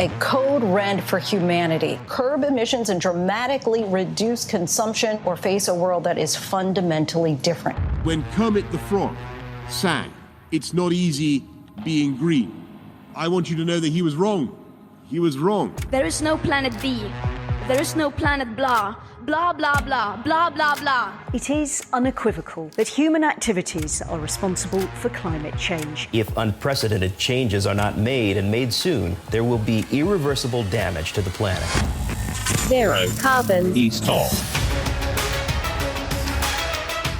a code red for humanity. Curb emissions and dramatically reduce consumption or face a world that is fundamentally different. When Kermit the Frog sang, "It's not easy being green," I want you to know that he was wrong. He was wrong. There is no planet B. There is no planet blah. Blah, blah, blah, blah, blah, blah. It is unequivocal that human activities are responsible for climate change. If unprecedented changes are not made and made soon, there will be irreversible damage to the planet. Zero carbon. East.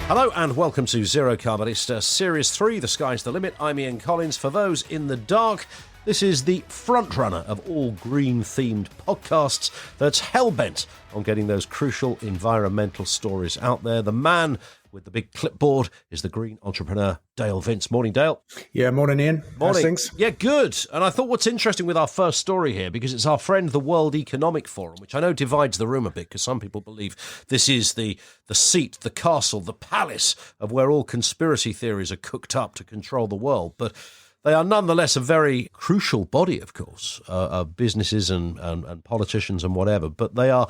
Hello and welcome to Zero Carbonista Series 3, The Sky's the Limit. I'm Ian Collins. For those in the dark, this is the frontrunner of all green-themed podcasts that's hell-bent on getting those crucial environmental stories out there. The man with the big clipboard is the green entrepreneur, Dale Vince. Morning, Dale. Yeah, morning, Ian. Morning. How's things? Yeah, good. And I thought what's interesting with our first story here, because it's our friend, the World Economic Forum, which I know divides the room a bit, because some people believe this is the seat, the castle, the palace of where all conspiracy theories are cooked up to control the world. But they are nonetheless a very crucial body, of course, of businesses and politicians and whatever. But they are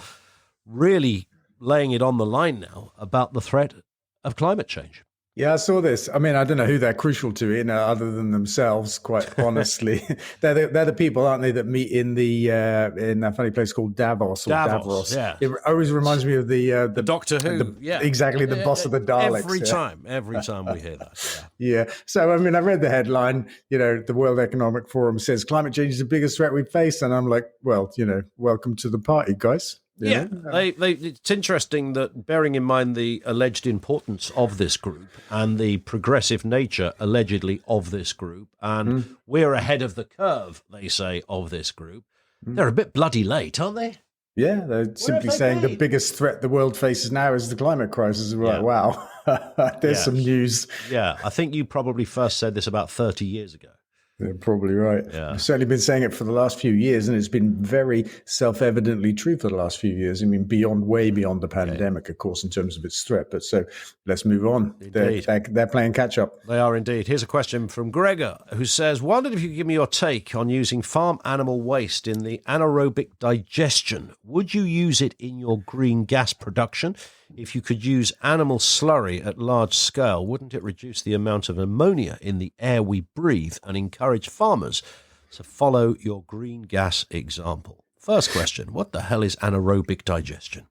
really laying it on the line now about the threat of climate change. Yeah, I saw this. I mean, I don't know who they're crucial to, other than themselves, quite honestly. they're the people, aren't they, that meet in a funny place called Davos. Davos. Yeah. It always reminds me of the Doctor Who. Exactly, the boss of the Daleks. Every time we hear that. Yeah. So, I mean, I read the headline, the World Economic Forum says climate change is the biggest threat we face. And I'm like, well, welcome to the party, guys. Yeah, it's interesting that, bearing in mind the alleged importance of this group and the progressive nature, allegedly, of this group, and we're ahead of the curve, they say, of this group, they're a bit bloody late, aren't they? Yeah, they're simply saying the biggest threat the world faces now is the climate crisis. We're like, wow, there's some news. Yeah, I think you probably first said this about 30 years ago. You're probably right. Yeah. I've certainly been saying it for the last few years, and it's been very self-evidently true for the last few years. I mean, way beyond the pandemic, of course, in terms of its threat. But so let's move on. They're playing catch-up. They are indeed. Here's a question from Gregor, who says, wondered if you could give me your take on using farm animal waste in the anaerobic digestion. Would you use it in your green gas production? If you could use animal slurry at large scale, wouldn't it reduce the amount of ammonia in the air we breathe and encourage farmers to follow your green gas example? First question, what the hell is anaerobic digestion?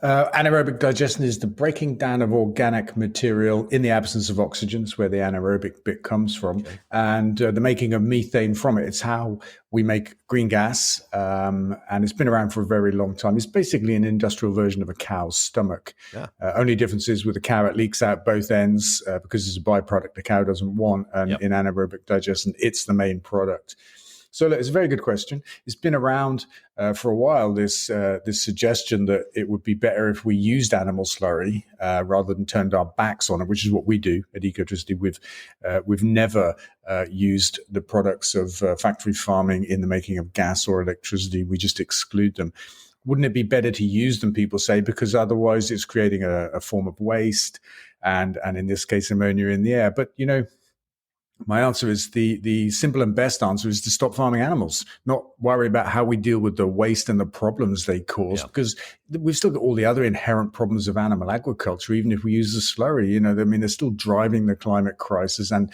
Anaerobic digestion is the breaking down of organic material in the absence of oxygen. It's where the anaerobic bit comes from. Okay. And the making of methane from it. It's how we make green gas. And it's been around for a very long time. It's basically an industrial version of a cow's stomach. Yeah. Only difference is with the cow, it leaks out both ends because it's a byproduct the cow doesn't want. And in anaerobic digestion, it's the main product. So look, it's a very good question. It's been around for a while, this suggestion that it would be better if we used animal slurry rather than turned our backs on it, which is what we do at Ecotricity. We've never used the products of factory farming in the making of gas or electricity. We just exclude them. Wouldn't it be better to use them, people say, because otherwise it's creating a form of waste and in this case, ammonia in the air. But, my answer is the simple and best answer is to stop farming animals, not worry about how we deal with the waste and the problems they cause, because we've still got all the other inherent problems of animal agriculture, even if we use the slurry. They're still driving the climate crisis and,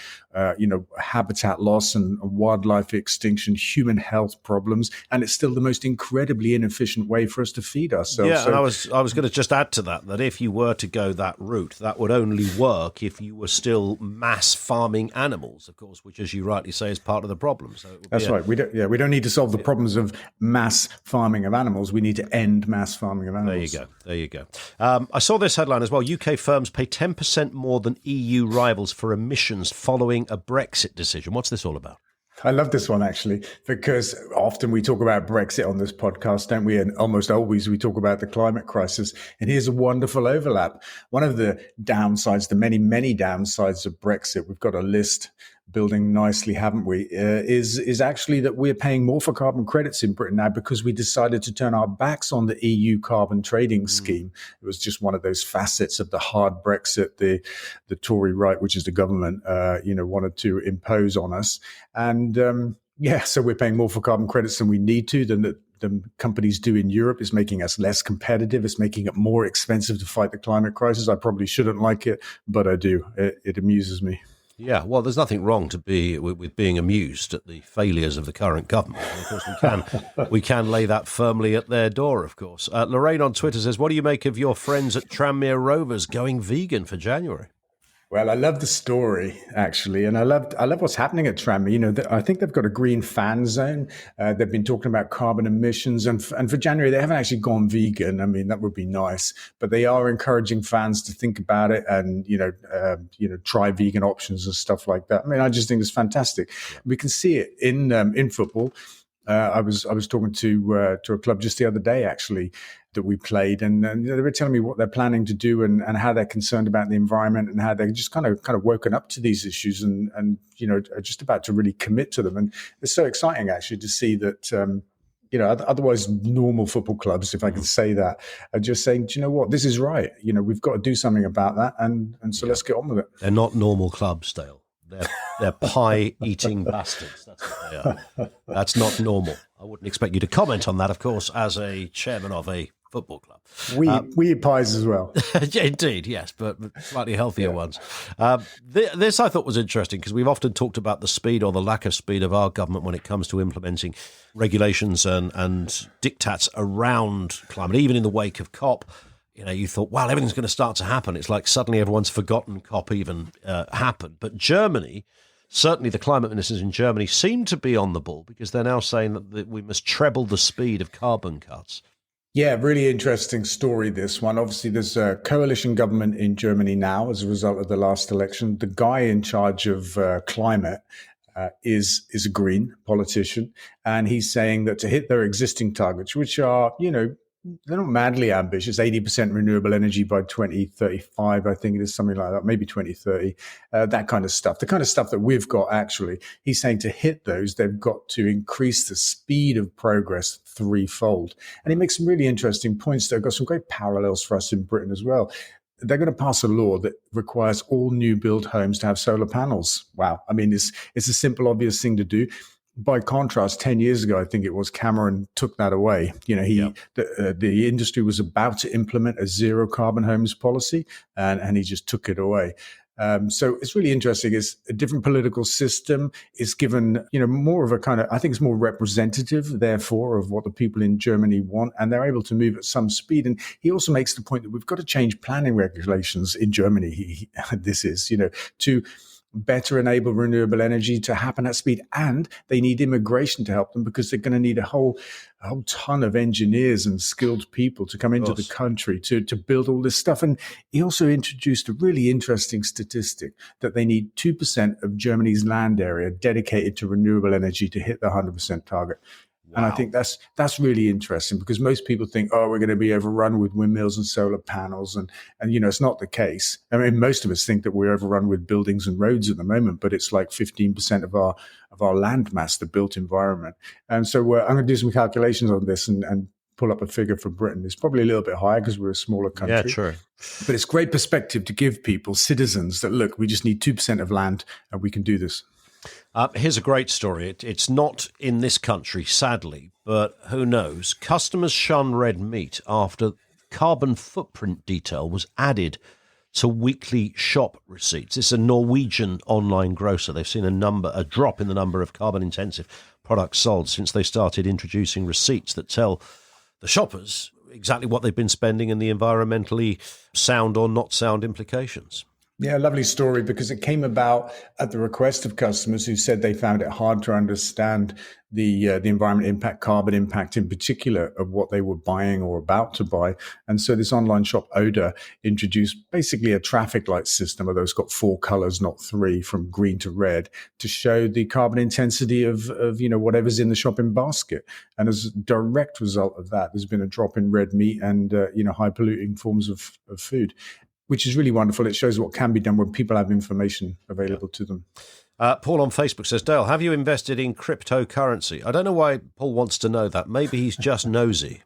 habitat loss and wildlife extinction, human health problems. And it's still the most incredibly inefficient way for us to feed ourselves. Yeah, and I was going to just add to that if you were to go that route, that would only work if you were still mass farming animals. Of course, which, as you rightly say, is part of the problem. So that's right. We don't need to solve the problems of mass farming of animals. We need to end mass farming of animals. There you go. I saw this headline as well. UK firms pay 10% more than EU rivals for emissions following a Brexit decision. What's this all about? I love this one, actually, because often we talk about Brexit on this podcast, don't we? And almost always we talk about the climate crisis. And here's a wonderful overlap. One of the downsides, the many, many downsides of Brexit, we've got a list building nicely, haven't we, is actually that we're paying more for carbon credits in Britain now because we decided to turn our backs on the EU carbon trading scheme. It was just one of those facets of the hard Brexit the Tory right, which is the government, wanted to impose on us. And Yeah, so we're paying more for carbon credits than we need to, than the companies do in Europe. It's making us less competitive. It's making it more expensive to fight the climate crisis. I probably shouldn't like it, but I do. It amuses me. Yeah, well, there's nothing wrong to be with being amused at the failures of the current government. And of course, we can lay that firmly at their door. Of course, Lorraine on Twitter says, "What do you make of your friends at Tranmere Rovers going vegan for January?" Well, I love the story, actually, and I love what's happening at Tranmere. You know, I think they've got a green fan zone. They've been talking about carbon emissions, and for January, they haven't actually gone vegan. I mean, that would be nice, but they are encouraging fans to think about it and try vegan options and stuff like that. I mean, I just think it's fantastic. We can see it in football. I was talking to a club just the other day, actually, that we played, and they were telling me what they're planning to do and how they're concerned about the environment and how they're just kind of woken up to these issues and are just about to really commit to them. And it's so exciting, actually, to see that. Otherwise normal football clubs, if I can say that, are just saying, do you know what, this is right. You know, we've got to do something about that, and so let's get on with it. They're not normal clubs, Dale. They're pie-eating bastards. That's what they are. That's not normal. I wouldn't expect you to comment on that, of course, as a chairman of a football club. We eat pies as well. Indeed, yes, but slightly healthier ones. This I thought was interesting because we've often talked about the speed or the lack of speed of our government when it comes to implementing regulations and diktats around climate, even in the wake of COP. You know, you thought, wow, everything's going to start to happen. It's like suddenly everyone's forgotten COP even happened. But Germany, certainly the climate ministers in Germany, seem to be on the ball because they're now saying that we must treble the speed of carbon cuts. Yeah, really interesting story, this one. Obviously, there's a coalition government in Germany now as a result of the last election. The guy in charge of climate is a Green politician, and he's saying that to hit their existing targets, which are, they're not madly ambitious, 80% renewable energy by 2035, I think it is, something like that, maybe 2030, that kind of stuff, the kind of stuff that we've got, actually. He's saying to hit those, they've got to increase the speed of progress threefold. And he makes some really interesting points that have got some great parallels for us in Britain as well. They're going to pass a law that requires all new build homes to have solar panels. Wow. I mean, it's a simple, obvious thing to do. By contrast, 10 years ago, I think it was, Cameron took that away. The industry was about to implement a zero carbon homes policy, and he just took it away. So it's really interesting. It's a different political system. It's given, more of a kind of, I think it's more representative, therefore, of what the people in Germany want, and they're able to move at some speed. And he also makes the point that we've got to change planning regulations in Germany. To better enable renewable energy to happen at speed. And they need immigration to help them, because they're going to need a whole ton of engineers and skilled people to come into the country to build all this stuff. And he also introduced a really interesting statistic that they need 2% of Germany's land area dedicated to renewable energy to hit the 100% target. Wow. And I think that's really interesting, because most people think, we're going to be overrun with windmills and solar panels. And it's not the case. I mean, most of us think that we're overrun with buildings and roads at the moment, but it's like 15% of our land mass, the built environment. And so I'm going to do some calculations on this and pull up a figure for Britain. It's probably a little bit higher because we're a smaller country. Yeah, sure. But it's great perspective to give people, citizens, that, look, we just need 2% of land and we can do this. Here's a great story. It's not in this country, sadly, but who knows? Customers shun red meat after carbon footprint detail was added to weekly shop receipts. It's a Norwegian online grocer. They've seen a drop in the number of carbon-intensive products sold since they started introducing receipts that tell the shoppers exactly what they've been spending and the environmentally sound or not sound implications. Yeah, lovely story, because it came about at the request of customers who said they found it hard to understand the environment impact, carbon impact in particular, of what they were buying or about to buy. And so this online shop, Oda, introduced basically a traffic light system, although it's got 4 colors, not 3, from green to red, to show the carbon intensity of whatever's in the shopping basket. And as a direct result of that, there's been a drop in red meat and high polluting forms of food, which is really wonderful. It shows what can be done when people have information available to them. Paul on Facebook says, Dale, have you invested in cryptocurrency? I don't know why Paul wants to know that. Maybe he's just nosy.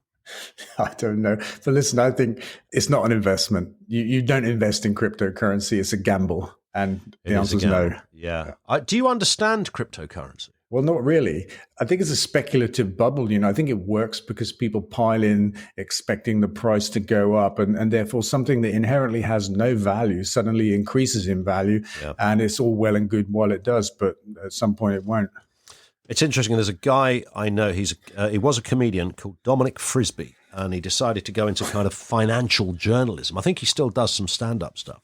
I don't know. But listen, I think it's not an investment. You don't invest in cryptocurrency. It's a gamble. And the answer is no. Yeah. Do you understand cryptocurrency? Well, not really. I think it's a speculative bubble. I think it works because people pile in expecting the price to go up, and therefore something that inherently has no value suddenly increases in value. Yeah. And it's all well and good while it does, but at some point it won't. It's interesting. There's a guy I know. He was a comedian called Dominic Frisby, and he decided to go into kind of financial journalism. I think he still does some stand-up stuff.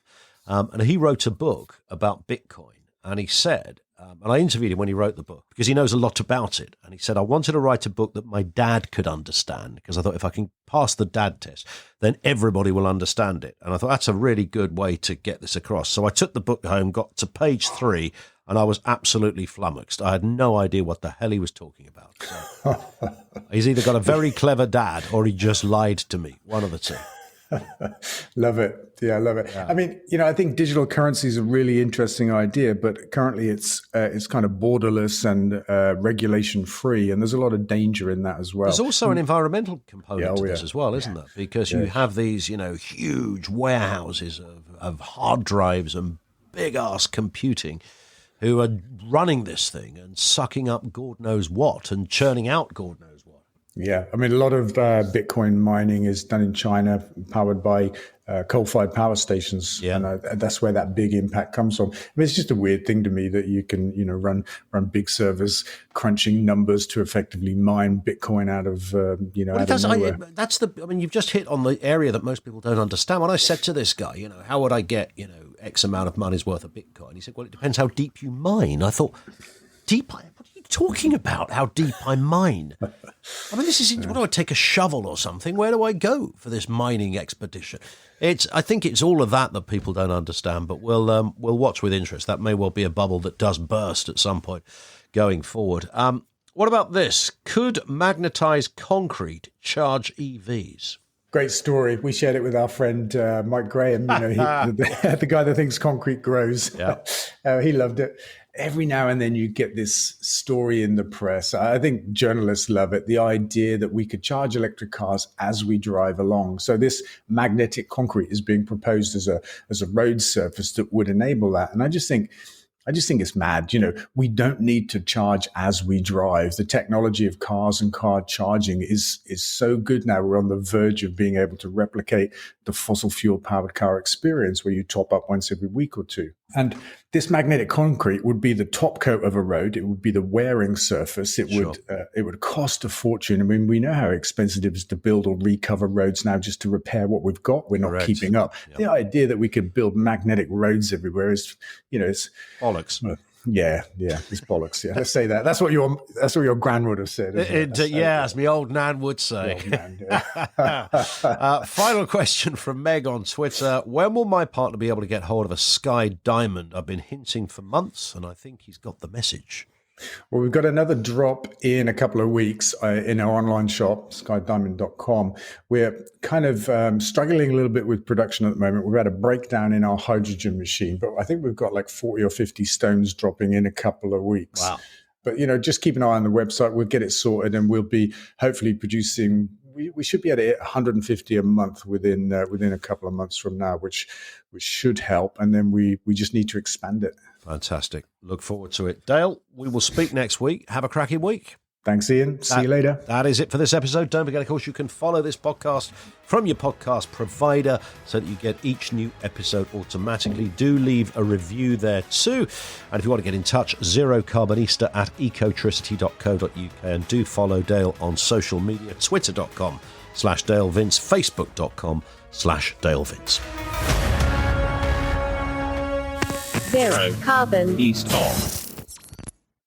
And he wrote a book about Bitcoin, and he said, and I interviewed him when he wrote the book because he knows a lot about it. And he said, I wanted to write a book that my dad could understand because I thought if I can pass the dad test, then everybody will understand it. And I thought that's a really good way to get this across. So I took the book home, got to page 3, and I was absolutely flummoxed. I had no idea what the hell he was talking about. So he's either got a very clever dad or he just lied to me, one of the two. Love it. Yeah, I love it. Yeah. I mean, I think digital currency is a really interesting idea, but currently it's kind of borderless and regulation free, and there's a lot of danger in that as well. There's also an environmental component to this as well, isn't there? Because you have these, huge warehouses of hard drives and big ass computing who are running this thing and sucking up God knows what and churning out God knows what. Yeah, I mean, a lot of Bitcoin mining is done in China, powered by coal-fired power stations, and that's where that big impact comes from. I mean, it's just a weird thing to me that you can, run big servers crunching numbers to effectively mine Bitcoin out of, out of nowhere. You've just hit on the area that most people don't understand. When I said to this guy, how would I get, X amount of money's worth of Bitcoin? He said, well, it depends how deep you mine. I thought, deep? What are you talking about? How deep I mine? I mean, what do I take a shovel or something? Where do I go for this mining expedition? I think it's all of that people don't understand, but we'll watch with interest. That may well be a bubble that does burst at some point going forward. What about this? Could magnetized concrete charge EVs? Great story. We shared it with our friend Mike Graham, the guy that thinks concrete grows. Yeah. He loved it. Every now and then you get this story in the press. I think journalists love it. The idea that we could charge electric cars as we drive along. So this magnetic concrete is being proposed as a road surface that would enable that. And I just think it's mad. We don't need to charge as we drive. The technology of cars and car charging is so good now. We're on the verge of being able to replicate the fossil fuel powered car experience where you top up once every week or two. And this magnetic concrete would be the top coat of a road. It would be the wearing surface. It would cost a fortune. I mean, we know how expensive it is to build or recover roads now just to repair what we've got. We're not keeping up. Yep. The idea that we could build magnetic roads everywhere is, it's bollocks. Yeah, it's bollocks. Yeah, let's say that. That's what your gran would have said. As my old nan would say. Final question from Meg on Twitter. When will my partner be able to get hold of a Sky Diamond? I've been hinting for months, and I think he's got the message. Well, we've got another drop in a couple of weeks in our online shop, skydiamond.com. We're kind of struggling a little bit with production at the moment. We've had a breakdown in our hydrogen machine, but I think we've got like 40 or 50 stones dropping in a couple of weeks. Wow. But, just keep an eye on the website. We'll get it sorted and we'll be hopefully producing. We should be able to hit 150 a month within a couple of months from now, which should help. And then we just need to expand it. Fantastic. Look forward to it. Dale, we will speak next week. Have a cracking week. Thanks, Ian. See you later. That is it for this episode. Don't forget, of course, you can follow this podcast from your podcast provider so that you get each new episode automatically. Do leave a review there too. And if you want to get in touch, zerocarbonista at ecotricity.co.uk. And do follow Dale on social media, twitter.com/Dale Vince, facebook.com/Dale Vince. Zero carbon east of